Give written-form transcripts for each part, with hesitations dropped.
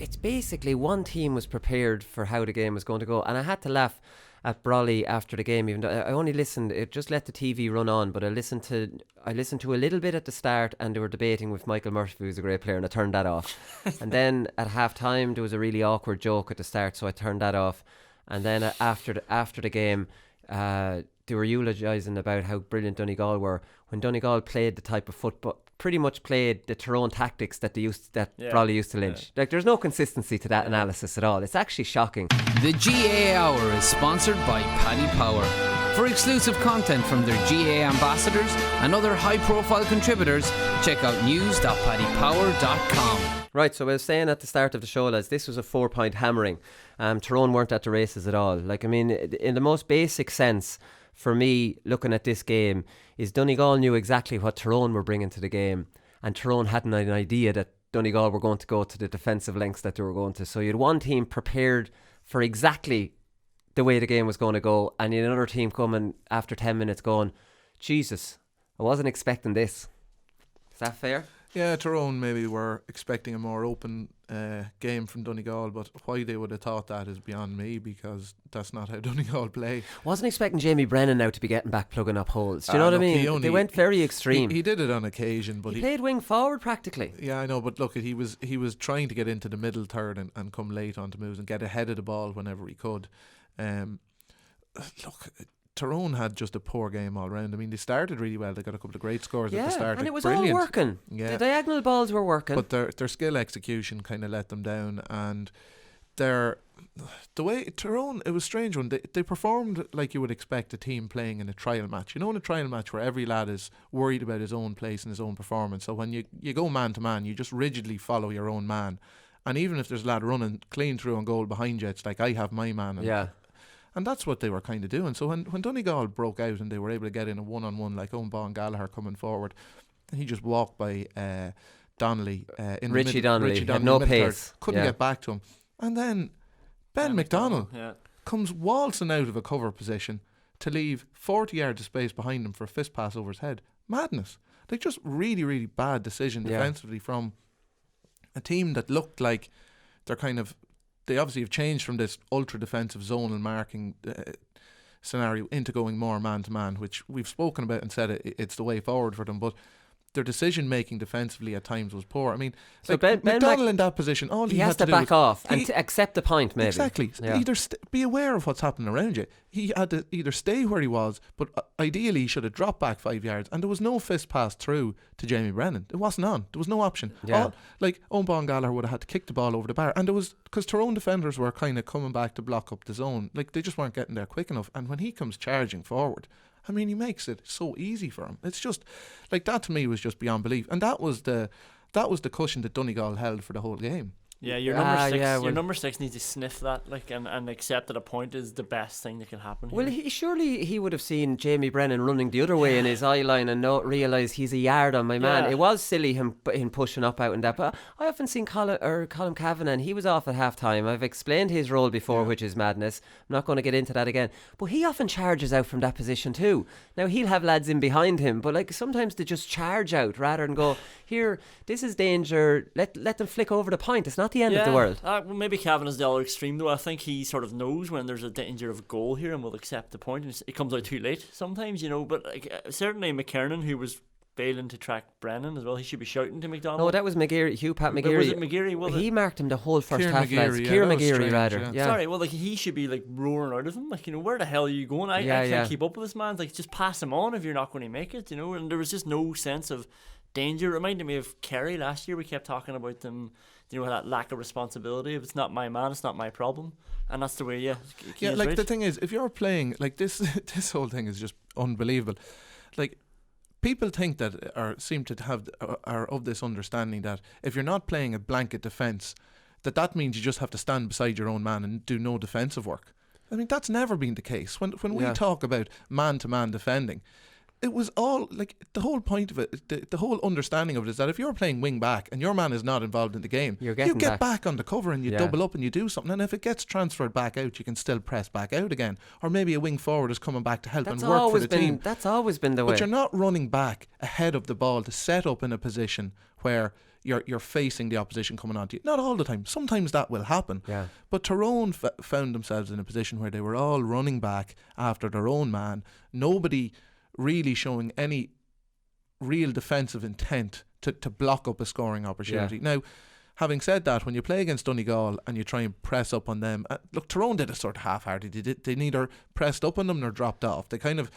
it's basically one team was prepared for how the game was going to go, and I had to laugh at Brolly after the game. Even though I only listened, it just let the TV run on, but I listened to a little bit at the start, and they were debating with Michael Murphy, who's a great player, and I turned that off. And then at half time there was a really awkward joke at the start, so I turned that off. And then after the game, they were eulogising about how brilliant Donegal were when Donegal played the type of football, pretty much played the Tyrone tactics that Brolly used to lynch. Like, there's no consistency to that analysis at all. It's actually shocking. The GAA Hour is sponsored by Paddy Power. For exclusive content from their GAA ambassadors and other high-profile contributors, check out news.paddypower.com. Right, so I was saying at the start of the show, lads, this was a 4-point hammering. Tyrone weren't at the races at all. Like, I mean, in the most basic sense, for me, looking at this game, is Donegal knew exactly what Tyrone were bringing to the game, and Tyrone hadn't an idea that Donegal were going to go to the defensive lengths that they were going to. So you had one team prepared for exactly the way the game was going to go, and you had another team coming after 10 minutes going, Jesus, I wasn't expecting this. Is that fair? Yeah, Tyrone maybe were expecting a more open game from Donegal, but why they would have thought that is beyond me, because that's not how Donegal play. Wasn't expecting Jamie Brennan now to be getting back plugging up holes. Do you know what I mean? They went very extreme. He did it on occasion, but he played wing forward practically. Yeah, I know, but look, he was trying to get into the middle third and come late onto moves and get ahead of the ball whenever he could. Look, Tyrone had just a poor game all round. I mean, they started really well. They got a couple of great scores at the start. And it was brilliant. all working. Yeah. The diagonal balls were working. But their skill execution kind of let them down. And the way Tyrone, it was a strange one. They performed like you would expect a team playing in a trial match. You know, in a trial match where every lad is worried about his own place and his own performance. So when you go man to man, you just rigidly follow your own man. And even if there's a lad running clean through on goal behind you, it's like, I have my man. And that's what they were kind of doing. So when Donegal broke out and they were able to get in a one-on-one, like Owen Gallagher coming forward, he just walked by Donnelly in Richie the middle. Donnelly had no pace. Couldn't get back to him. And then Ben McDonnell comes waltzing out of a cover position to leave 40 yards of space behind him for a fist pass over his head. Madness. Like, just really, really bad decision defensively from a team that looked like they're kind of... They obviously have changed from this ultra defensive zonal marking scenario into going more man to man, which we've spoken about and said it's the way forward for them. But their decision making defensively at times was poor. I mean, so like McDonnell in that position, all he has to back off and to accept the point. Maybe exactly. Either be aware of what's happening around you. He had to either stay where he was, but ideally he should have dropped back 5 yards. And there was no fist pass through to Jamie Brennan. It wasn't on. There was no option. Like Owen Gallagher would have had to kick the ball over the bar, and there was, because Tyrone defenders were kind of coming back to block up the zone. Like, they just weren't getting there quick enough. And when he comes charging forward, I mean, he makes it so easy for him. It's just like, that to me was just beyond belief. And that was the cushion that Donegal held for the whole game. Yeah, your number six. Your number six needs to sniff that, like, and accept that a point is the best thing that can happen. Well, surely he would have seen Jamie Brennan running the other way in his eye line and not realise he's a yard on my man. It was silly him pushing up out and that. But I often seen Colm Cavan, and he was off at half time. I've explained his role before, which is madness. I'm not going to get into that again. But he often charges out from that position too. Now, he'll have lads in behind him, but like, sometimes they just charge out rather than go, here, this is danger. Let them flick over the point. It's not the end of the world. Well, maybe Cavan is the other extreme though. I think he sort of knows when there's a danger of a goal here and will accept the point, and it comes out too late sometimes, you know. But like, certainly McKernan, who was failing to track Brennan as well, he should be shouting to McDonnell. No, that was McGeary, Hugh Pat McGeary. Was it McGeary? He marked him the whole first Kieran half. Kieran McGeary, rather. Yeah. Sorry, well, like, he should be like roaring out of him, like, you know, where the hell are you going? I can't keep up with this man. Like, just pass him on if you're not going to make it, you know. And there was just no sense of danger. It reminded me of Kerry last year. We kept talking about them, you know, that lack of responsibility. If it's not my man, it's not my problem. And that's the way, like, the thing is, if you're playing, like, this whole thing is just unbelievable. Like, people think that, or seem to have, are of this understanding that if you're not playing a blanket defence, that means you just have to stand beside your own man and do no defensive work. I mean, that's never been the case. When we talk about man-to-man defending, it was all like the whole point of it, the whole understanding of it is that if you're playing wing back and your man is not involved in the game, you get back on the cover and you double up and you do something. And if it gets transferred back out, you can still press back out again. Or maybe a wing forward is coming back to help and work for the team. That's always been the way. But you're not running back ahead of the ball to set up in a position where you're facing the opposition coming onto you. Not all the time. Sometimes that will happen. Yeah. But Tyrone found themselves in a position where they were all running back after their own man. Nobody really showing any real defensive intent to block up a scoring opportunity. Now, having said that, when you play against Donegal and you try and press up on them, look, Tyrone did a sort of half-hearted. They neither pressed up on them nor dropped off. They kind of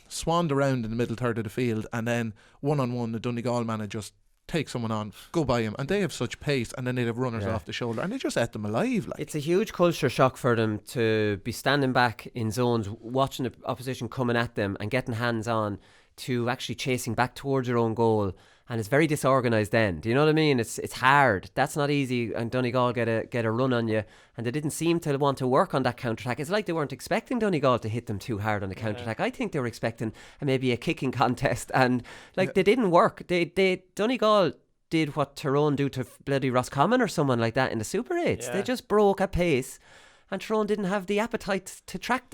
swanned around in the middle third of the field, and then one-on-one, the Donegal man had just take someone on, go by him, and they have such pace, and then they'd have runners off the shoulder, and they just ate them alive. Like, it's a huge culture shock for them to be standing back in zones, watching the opposition coming at them and getting hands on, to actually chasing back towards your own goal. And it's very disorganised then. Do you know what I mean? It's hard. That's not easy. And Donegal get a run on you. And they didn't seem to want to work on that counter-attack. It's like they weren't expecting Donegal to hit them too hard on the counter-attack. I think they were expecting maybe a kicking contest. And they didn't work. Donegal did what Tyrone do to bloody Roscommon or someone like that in the Super 8s. They just broke at pace. And Tyrone didn't have the appetite to track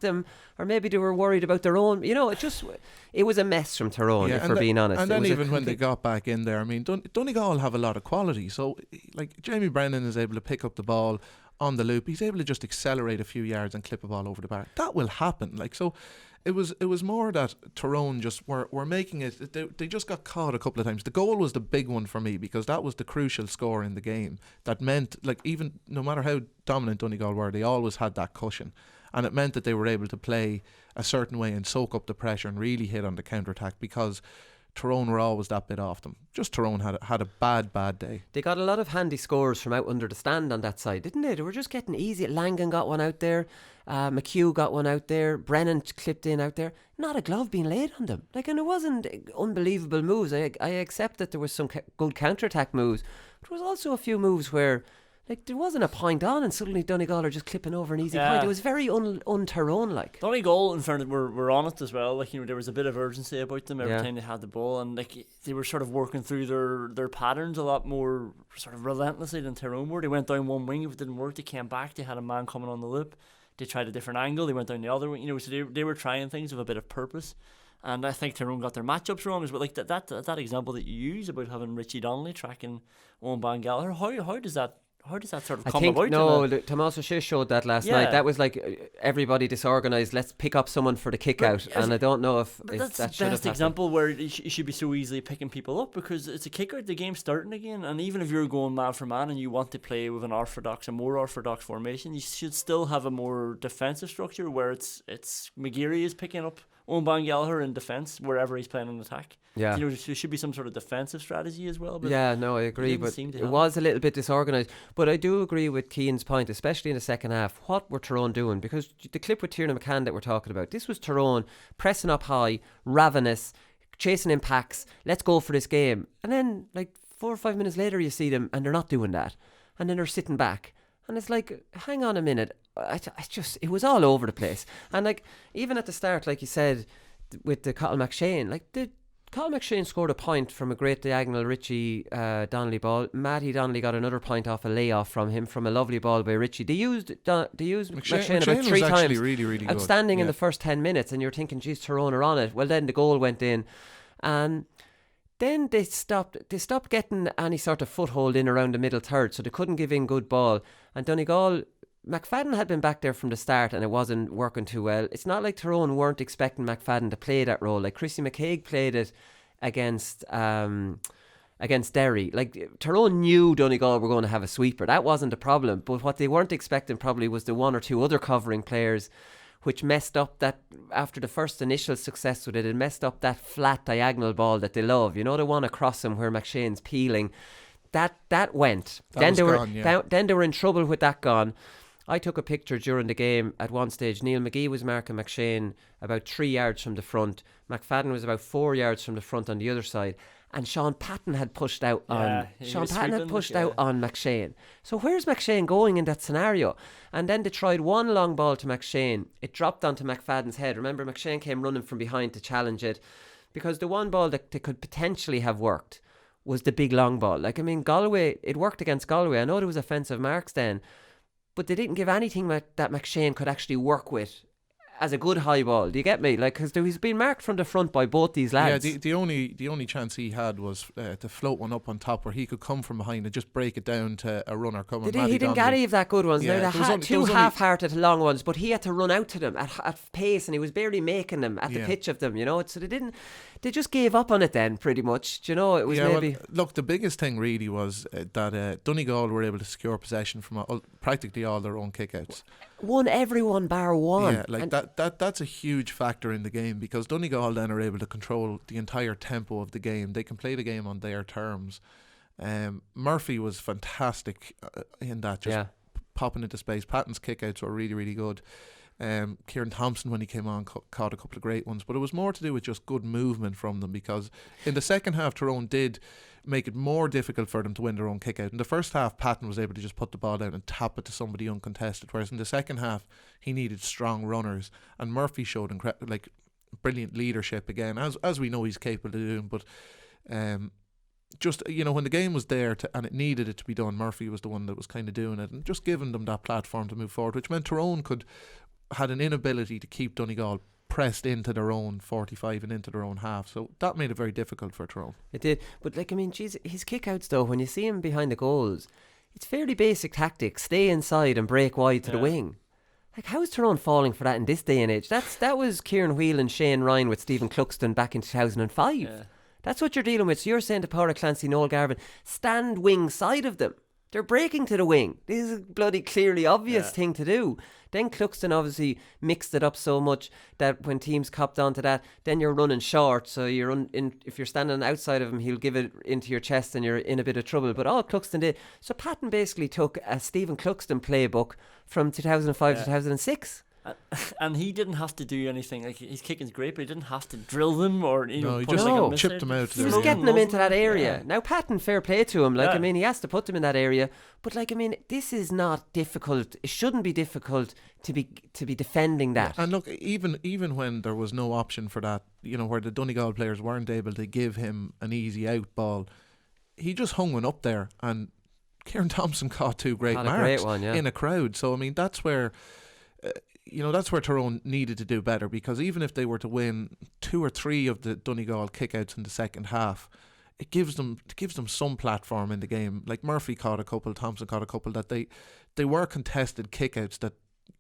them, or maybe they were worried about their own. You know, it was a mess from Tyrone, if we're being honest. And then even when they got back in there, I mean, Donegal have a lot of quality. So, like, Jamie Brennan is able to pick up the ball on the loop. He's able to just accelerate a few yards and clip a ball over the bar. That will happen. Like, so it was more that Tyrone just were making it. They just got caught a couple of times. The goal was the big one for me, because that was the crucial score in the game. That meant, like, even no matter how dominant Donegal were, they always had that cushion, and it meant that they were able to play a certain way and soak up the pressure and really hit on the counter-attack, because Tyrone were always that bit off them. Just Tyrone had a bad day. They got a lot of handy scores from out under the stand on that side, didn't they? They were just getting easy. Langan got one out there. McHugh got one out there. Brennan clipped in out there. Not a glove being laid on them. Like, and it wasn't unbelievable moves. I accept that there was some good counter-attack moves. But there was also a few moves where, like, there wasn't a point on, and suddenly Donegal are just clipping over an easy point. It was very un-Tyrone-like. Donegal, in fairness, were on it as well. Like, you know, there was a bit of urgency about them every time they had the ball, and like they were sort of working through their patterns a lot more sort of relentlessly than Tyrone were. They went down one wing. If it didn't work, they came back. They had a man coming on the loop. They tried a different angle. They went down the other wing. You know, so they were trying things with a bit of purpose. And I think Tyrone got their matchups wrong as well. Like that example that you use about having Richie Donnelly tracking Owen Gallagher. How does that sort of come about? No, Tomás O'Shea showed that last night. That was like everybody disorganised. Let's pick up someone for the kick out. And I don't know if that's that the best example where you should be so easily picking people up, because it's a kick out, the game's starting again, and even if you're going man for man and you want to play with a more orthodox formation, you should still have a more defensive structure where it's McGeary is picking up Owen Gallagher in defence wherever he's playing in attack. Yeah, you know, there should be some sort of defensive strategy as well. But yeah, no, I agree. But it was a little bit disorganised. But I do agree with Cian's point, especially in the second half. What were Tyrone doing? Because the clip with Tiernan McCann that we're talking about, this was Tyrone pressing up high, ravenous, chasing in packs. Let's go for this game. And then, like 4 or 5 minutes later, you see them, and they're not doing that. And then they're sitting back. And it's like, hang on a minute. It was all over the place. And like, even at the start, like you said, with the Colm McShane, like Colm McShane scored a point from a great diagonal Richie Donnelly ball. Matty Donnelly got another point off a layoff from him from a lovely ball by Richie. They used McShane about 3 times. Really, really outstanding good. In the first 10 minutes, and you're thinking, geez, Tyrone are on it. Well, then the goal went in, and then they stopped getting any sort of foothold in around the middle third, so they couldn't give in good ball. And Donegal, McFadden had been back there from the start and it wasn't working too well. It's not like Tyrone weren't expecting McFadden to play that role. Like Chrissy McCaig played it against Derry. Like, Tyrone knew Donegal were going to have a sweeper. That wasn't a problem. But what they weren't expecting probably was the 1 or 2 other covering players, which messed up that, after the first initial success with it messed up that flat diagonal ball that they love. You know, the one across them where McShane's peeling. That went. Then they were in trouble with that gone. I took a picture during the game at one stage. Neil McGee was marking McShane about 3 yards from the front. McFadden was about 4 yards from the front on the other side. And Sean Patton had pushed out on McShane. So where's McShane going in that scenario? And then they tried one long ball to McShane. It dropped onto McFadden's head. Remember, McShane came running from behind to challenge it, because the one ball that they could potentially have worked was the big long ball. Like, I mean, Galway, it worked against Galway. I know there was offensive marks then, but they didn't give anything that McShane could actually work with as a good high ball. Do you get me? Like, because he's been marked from the front by both these lads. Yeah, the only chance he had was to float one up on top where he could come from behind and just break it down to a runner coming. He didn't get any of that good ones. Yeah, now, two half-hearted long ones, but he had to run out to them at pace, and he was barely making them at the pitch of them. You know, so they just gave up on it then, pretty much. Do you know, it was maybe. Well, look, the biggest thing really was that Donegal were able to secure possession from practically all their own kickouts. Won everyone bar one. Yeah, like that's a huge factor in the game, because Donegal then are able to control the entire tempo of the game. They can play the game on their terms. Murphy was fantastic in that, just popping into space. Patton's kickouts were really, really good. Kieran Thompson, when he came on, caught a couple of great ones, but it was more to do with just good movement from them, because in the second half Tyrone did make it more difficult for them to win their own kick out. In the first half, Patton was able to just put the ball down and tap it to somebody uncontested, whereas in the second half he needed strong runners, and Murphy showed brilliant leadership again, as we know he's capable of doing. But just, you know, when the game was there and it needed it to be done, Murphy was the one that was kind of doing it and just giving them that platform to move forward, which meant Tyrone had an inability to keep Donegal pressed into their own 45 and into their own half, so that made it very difficult for Tyrone. It did, but like, I mean, geez, his kickouts though, when you see him behind the goals, it's fairly basic tactics. Stay inside and break wide to the wing. Like, how is Tyrone falling for that in this day and age? That was Kieran Whelan and Shane Ryan with Stephen Cluxton back in 2005. Yeah. That's what you're dealing with. So you're saying to Paula Clancy, Noel Garvin, stand wing side of them. They're breaking to the wing. This is a bloody clearly obvious thing to do. Then Cluxton obviously mixed it up so much that when teams copped onto that, then you're running short. So if you're standing outside of him, he'll give it into your chest and you're in a bit of trouble. But all Cluxton did. So Patton basically took a Stephen Cluxton playbook from 2005 to 2006. And he didn't have to do anything. Like, his kicking's great, but he didn't have to drill them or he just chipped them out. He was getting them into that area. Now, Patton, fair play to him. Like, I mean, he has to put them in that area. But like, I mean, this is not difficult. It shouldn't be difficult to be defending that. And look, even when there was no option for that, you know, where the Donegal players weren't able to give him an easy out ball, he just hung one up there, and Kieran Thompson caught two great marks in a crowd. So I mean, that's where. That's where Tyrone needed to do better, because even if they were to win 2 or 3 of the Donegal kickouts in the second half, it gives them some platform in the game. Like, Murphy caught a couple, Thompson caught a couple, that they were contested kickouts that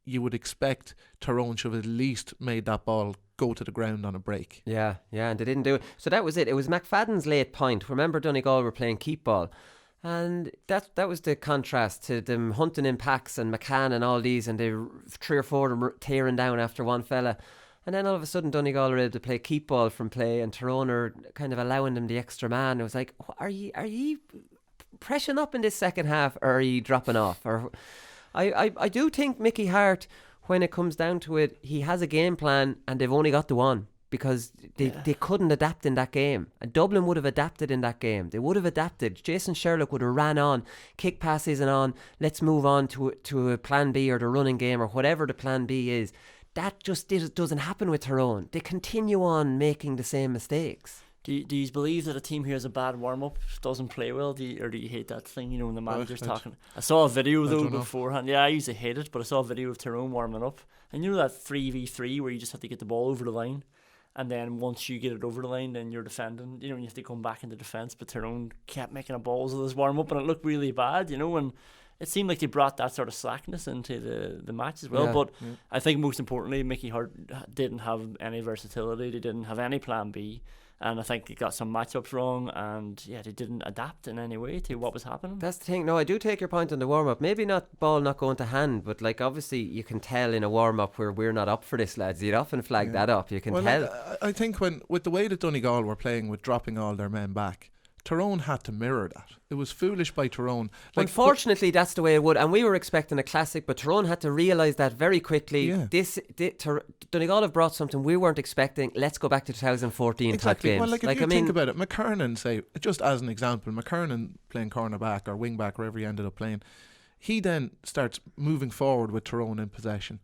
you would expect Tyrone should have at least made that ball go to the ground on a break. Yeah, and they didn't do it. So that was it. It was McFadden's late point. Remember, Donegal were playing keep ball. And that was the contrast to them hunting in packs and McCann and all these, and they 3 or 4 of them tearing down after one fella. And then all of a sudden Donegal are able to play keep ball from play, and Tyrone are kind of allowing them the extra man. It was like, are you pressing up in this second half, or are you dropping off? Or I do think Mickey Hart, when it comes down to it, he has a game plan, and they've only got the one. Because they couldn't adapt in that game. And Dublin would have adapted in that game. They would have adapted. Jason Sherlock would have ran on, kick passes and on, let's move on to a plan B or the running game or whatever the plan B is. That just doesn't happen with Tyrone. They continue on making the same mistakes. Do you believe that a team who has a bad warm-up doesn't play well? Or do you hate that thing, when the manager's talking? I saw a video, though, beforehand. Yeah, I usually hate it, but I saw a video of Tyrone warming up. And that 3v3 where you just have to get the ball over the line? And then once you get it over the line, then you're defending, you have to come back into defence. But Tyrone kept making a balls of this warm-up, and it looked really bad, and it seemed like they brought that sort of slackness into the match as well. Yeah, but I think most importantly, Mickey Hart didn't have any versatility. They didn't have any plan B. And I think they got some matchups wrong, and they didn't adapt in any way to what was happening. That's the thing. No, I do take your point on the warm-up. Maybe not ball not going to hand, but like, obviously you can tell in a warm-up where we're not up for this, lads. You'd often flag that up. You can tell. I think with the way that Donegal were playing with dropping all their men back, Tyrone had to mirror that. It was foolish by Tyrone. Like, unfortunately, that's the way it would. And we were expecting a classic, but Tyrone had to realise that very quickly. Yeah. Donegal have brought something we weren't expecting. Let's go back to 2014 type games. Well, like if you think about it, McKernan, say, just as an example, McKernan playing cornerback or wing back, wherever he ended up playing, he then starts moving forward with Tyrone in possession.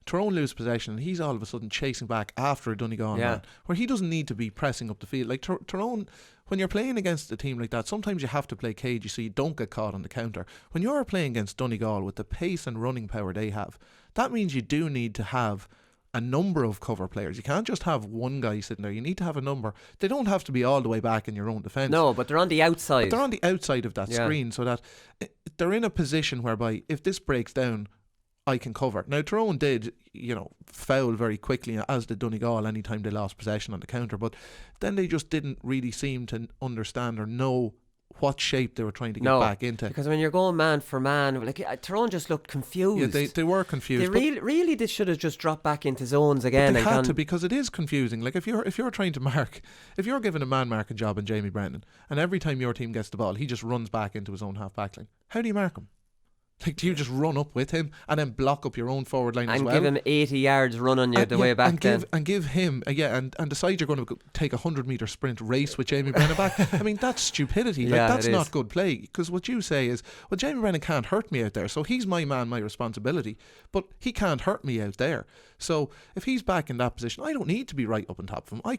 Tyrone lose possession and he's all of a sudden chasing back after a Donegal man, where he doesn't need to be pressing up the field. Like Tyrone, when you're playing against a team like that, sometimes you have to play cagey so you don't get caught on the counter. When you're playing against Donegal with the pace and running power they have, that means you do need to have a number of cover players. You can't just have one guy sitting there. You need to have a number. They don't have to be all the way back in your own defence. No, but they're on the outside. But they're on the outside of that screen, so that they're in a position whereby if this breaks down, I can cover. Now Tyrone did, foul very quickly, as did Donegal anytime they lost possession on the counter, but then they just didn't really seem to understand or know what shape they were trying to get back into. Because when you're going man for man, like Tyrone just looked confused. Yeah, they were confused. They they should have just dropped back into zones again. But they had to, because it is confusing. Like if you're trying to mark, if you're given a man marking job in Jamie Brennan, and every time your team gets the ball, he just runs back into his own half back line. How do you mark him? Like, do you just run up with him and then block up your own forward line as well? And give him 80 yards run on you way back and give him, and decide you're going to take a 100-metre sprint race with Jamie Brennan back. I mean, that's stupidity. That's not good play. Because what you say is, well, Jamie Brennan can't hurt me out there, so he's my man, my responsibility. But he can't hurt me out there. So if he's back in that position, I don't need to be right up on top of him. I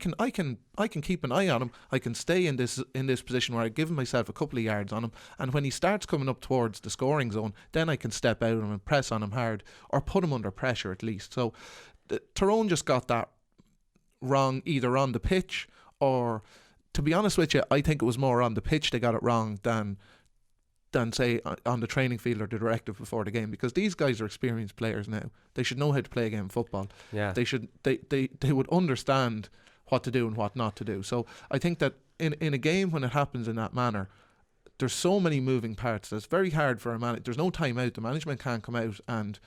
can keep an eye on him. I can stay in this position where I give myself a couple of yards on him. And when he starts coming up towards the scoring zone, then I can step out on him and press on him hard, or put him under pressure at least. So Tyrone just got that wrong, either on the pitch, or, to be honest with you, I think it was more on the pitch they got it wrong than say on the training field or the directive before the game, because these guys are experienced players now. They should know how to play a game of football. Yeah. They would understand what to do and what not to do. So I think that in a game when it happens in that manner, there's so many moving parts that it's very hard for a manager. There's no time out. The management can't come out and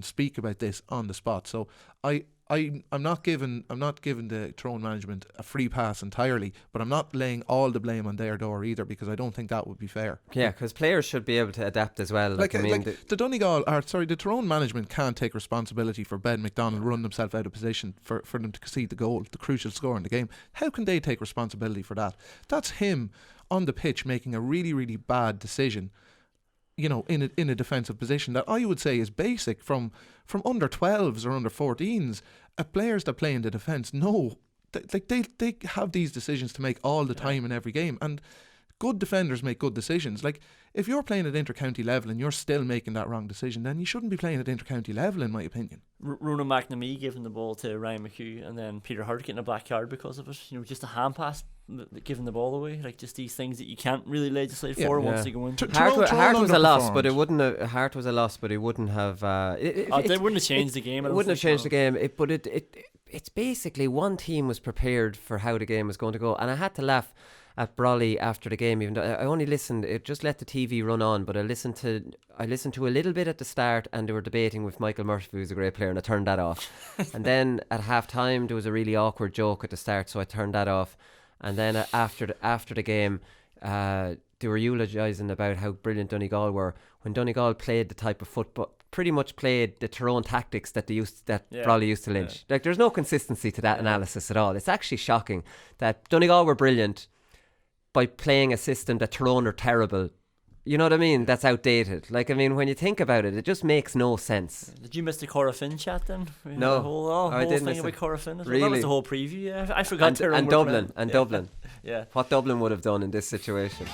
speak about this on the spot. So I'm not giving the Tyrone management a free pass entirely, but I'm not laying all the blame on their door either, because I don't think that would be fair. Yeah, because players should be able to adapt as well. The Tyrone management can't take responsibility for Ben McDonald running himself out of position for them to concede the goal, the crucial score in the game. How can they take responsibility for that? That's him on the pitch making a really, really bad decision, in a defensive position that I would say is basic from under 12s or under 14s. Players that play in the defence know they have these decisions to make all the time in every game, and good defenders make good decisions. Like, if you're playing at inter-county level and you're still making that wrong decision, then you shouldn't be playing at inter-county level, in my opinion. Ronan McNamee giving the ball to Ryan McHugh, and then Peter Hart getting a black card because of it. Just a hand pass, giving the ball away. Like, just these things that you can't really legislate for once they go in. Hart was a loss, but it wouldn't have. Hart was a loss, but it wouldn't have. They wouldn't have changed the game. It wouldn't have changed the game. It's basically one team was prepared for how the game was going to go, and I had to laugh at Brolly after the game, even though I only listened. It just let the TV run on, but I listened to a little bit at the start, and they were debating with Michael Murphy, who's a great player, and I turned that off. And then at half time there was a really awkward joke at the start, so I turned that off. And then after the game, they were eulogising about how brilliant Donegal were when Donegal played the type of football, pretty much played the Tyrone tactics that Brolly used to lynch. Like, there's no consistency to that analysis at all. It's actually shocking that Donegal were brilliant by playing a system that Tyrone are terrible. You know what I mean? That's outdated. Like, I mean, when you think about it, it just makes no sense. Did you miss the Cora Finn chat then? No. The whole thing about Cora Finn. Really? That was the whole preview. I forgot. And Dublin. Yeah. What Dublin would have done in this situation.